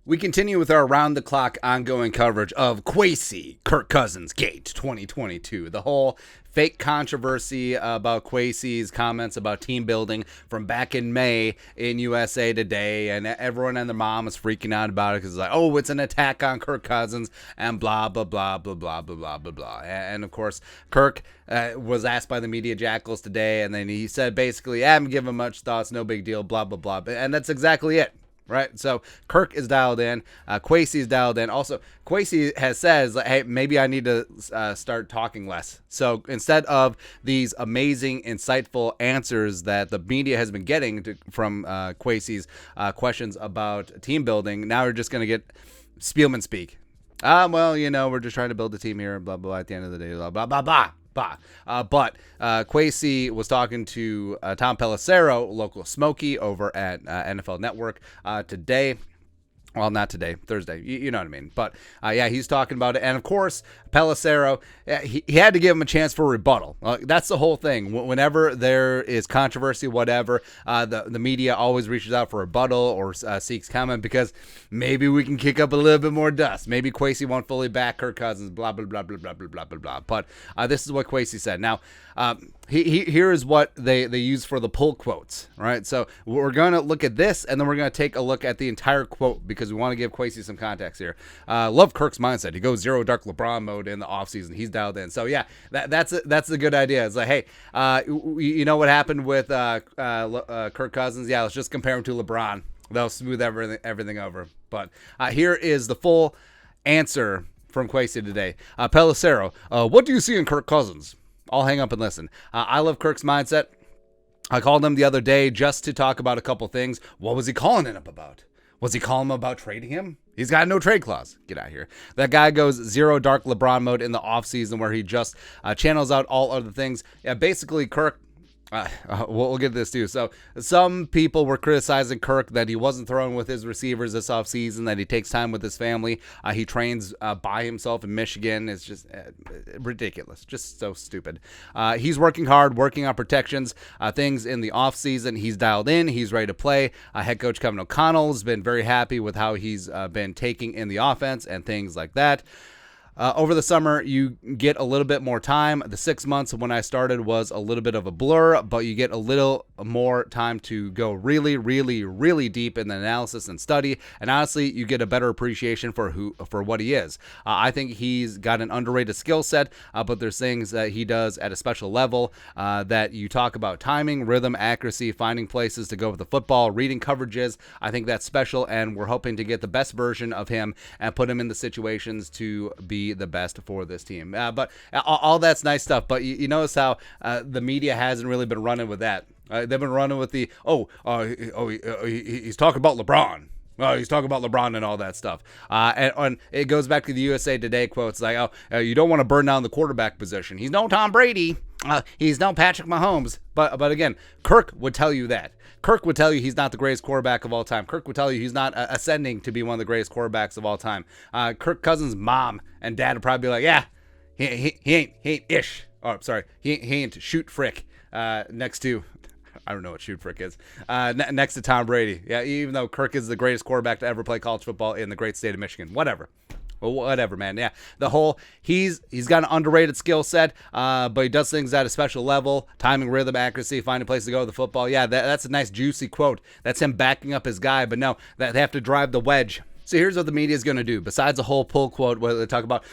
We continue with our round-the-clock ongoing coverage of Kwesi Kirk Cousins Gate 2022. The whole fake controversy about Kwesi's comments about team building from back in May in USA Today, and everyone and their mom is freaking out about it because it's like, oh, it's an attack on Kirk Cousins, and blah, blah, blah, blah, blah, blah, blah, blah, blah. And, of course, Kirk was asked by the media jackals today, and then he said basically, I haven't given much thoughts, no big deal, blah, blah, blah. And that's exactly it. Right, so Kirk is dialed in. Kwesi is dialed in. Also, Kwesi has says, like, "Hey, maybe I need to start talking less." So instead of these amazing, insightful answers that the media has been getting from Kwesi's questions about team building, now we're just going to get Spielman speak. Well, we're just trying to build a team here. Blah blah. At the end of the day, blah blah blah blah. But Quasi was talking to Tom Pelissero, local Smokey, over at NFL Network today. Well, not today, Thursday. You know what I mean. But, yeah, he's talking about it. And, of course, Pelissero, he had to give him a chance for a rebuttal. That's the whole thing. Whenever there is controversy, whatever, the media always reaches out for a rebuttal or seeks comment because maybe we can kick up a little bit more dust. Maybe Kwesi won't fully back Kirk Cousins, blah, blah, blah, blah, blah, blah, blah, blah, blah. But this is what Kwesi said. Now, here is what they use for the pull quotes, right? So we're going to look at this, and then we're going to take a look at the entire quote because we want to give Kwesi some context here. Love Kirk's mindset. He goes zero dark LeBron mode in the offseason. He's dialed in. So, yeah, that's a good idea. It's like, hey, you know what happened with Kirk Cousins? Yeah, let's just compare him to LeBron. They'll smooth everything over. But here is the full answer from Kwesi today. Pelissero, what do you see in Kirk Cousins? I'll hang up and listen. I love Kirk's mindset. I called him the other day just to talk about a couple things. What was he calling him about? Was he calling him about trading him? He's got no trade clause. Get out of here. That guy goes zero dark LeBron mode in the offseason where he just channels out all other things. Yeah, basically, Kirk, we'll get to this too. So some people were criticizing Kirk that he wasn't throwing with his receivers this offseason, that he takes time with his family. He trains by himself in Michigan. It's just ridiculous. Just so stupid. He's working hard, working on protections, things in the offseason. He's dialed in. He's ready to play. Head coach Kevin O'Connell has been very happy with how he's been taking in the offense and things like that. Over the summer, you get a little bit more time. The 6 months when I started was a little bit of a blur, but you get a little more time to go really, really, really deep in the analysis and study. And honestly, you get a better appreciation for what he is. I think he's got an underrated skill set, but there's things that he does at a special level that you talk about: timing, rhythm, accuracy, finding places to go with the football, reading coverages. I think that's special, and we're hoping to get the best version of him and put him in the situations to be the best for this team. But all that's nice stuff. But you notice how the media hasn't really been running with that. They've been running with the, he's talking about LeBron. He's talking about LeBron and all that stuff. And it goes back to the USA Today quotes like, you don't want to burn down the quarterback position. He's no Tom Brady. He's no Patrick Mahomes. But again, Kirk would tell you that. Kirk would tell you he's not the greatest quarterback of all time. Kirk would tell you he's not ascending to be one of the greatest quarterbacks of all time. Kirk Cousins' mom and dad would probably be like, yeah, he ain't ish. Oh, sorry. He ain't shoot frick next to... I don't know what shoot frick is. Next to Tom Brady. Yeah, even though Kirk is the greatest quarterback to ever play college football in the great state of Michigan. Whatever. Well, whatever, man. Yeah, the whole he's got an underrated skill set, but he does things at a special level: timing, rhythm, accuracy, finding a place to go with the football. Yeah, that's a nice juicy quote. That's him backing up his guy. But no, they have to drive the wedge. So here's what the media is going to do. Besides a whole pull quote where they talk about,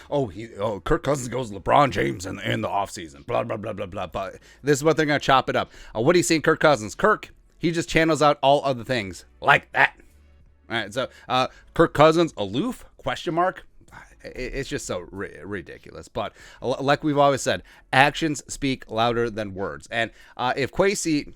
Kirk Cousins goes LeBron James in the offseason, blah, blah, blah, blah, blah. But this is what they're going to chop it up. What do you see in Kirk Cousins? Kirk, he just channels out all other things like that. All right, so Kirk Cousins, aloof, question mark. It's just so ridiculous. But like we've always said, actions speak louder than words. And if Kwesi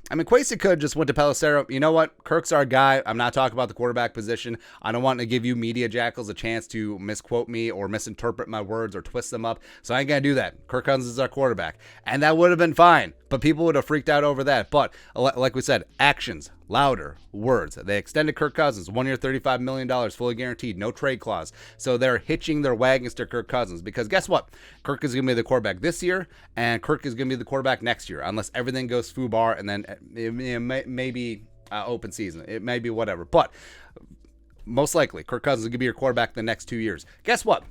could have just went to Pelissero. You know what? Kirk's our guy. I'm not talking about the quarterback position. I don't want to give you media jackals a chance to misquote me or misinterpret my words or twist them up. So I ain't going to do that. Kirk Cousins is our quarterback. And that would have been fine. But people would have freaked out over that. But like we said, actions louder words. They extended Kirk Cousins 1 year, $35 million, fully guaranteed, no trade clause. So they're hitching their wagons to Kirk Cousins because guess what? Kirk is going to be the quarterback this year, and Kirk is going to be the quarterback next year, unless everything goes foobar, and then it may be open season. It may be whatever. But most likely, Kirk Cousins is going to be your quarterback the next 2 years. Guess what?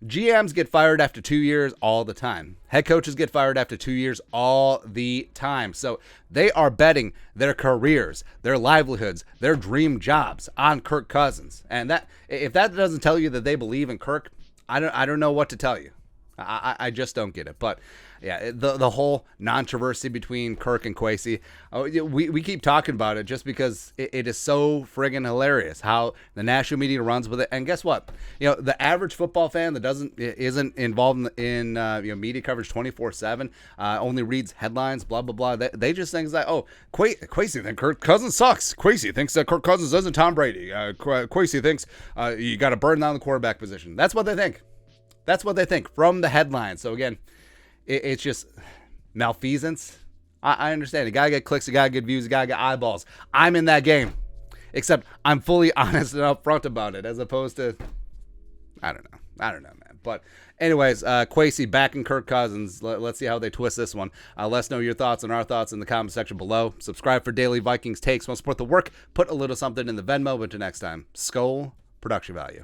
GMs get fired after 2 years all the time. Head coaches get fired after 2 years all the time. So they are betting their careers, their livelihoods, their dream jobs on Kirk Cousins. And that, if that doesn't tell you that they believe in Kirk, I don't know what to tell you. I just don't get it. But yeah, the whole controversy between Kirk and Quasi, we keep talking about it just because it is so friggin' hilarious how the national media runs with it. And guess what? The average football fan that isn't involved in media coverage 24/7, only reads headlines, blah blah blah. They just think like, oh, Quasi thinks Kirk Cousins sucks. Quasi thinks that Kirk Cousins isn't Tom Brady. Quasi thinks you got to burn down the quarterback position. That's what they think. That's what they think from the headlines. So again, it's just malfeasance. I understand. You gotta get clicks, you gotta get views, you gotta get eyeballs. I'm in that game, except I'm fully honest and upfront about it, as opposed to I don't know, man. But anyways, Quasi backing Kirk Cousins. Let's see how they twist this one. Let us know your thoughts and our thoughts in the comment section below. Subscribe for daily Vikings takes. Want to support the work? Put a little something in the Venmo. But until next time, Skull production value.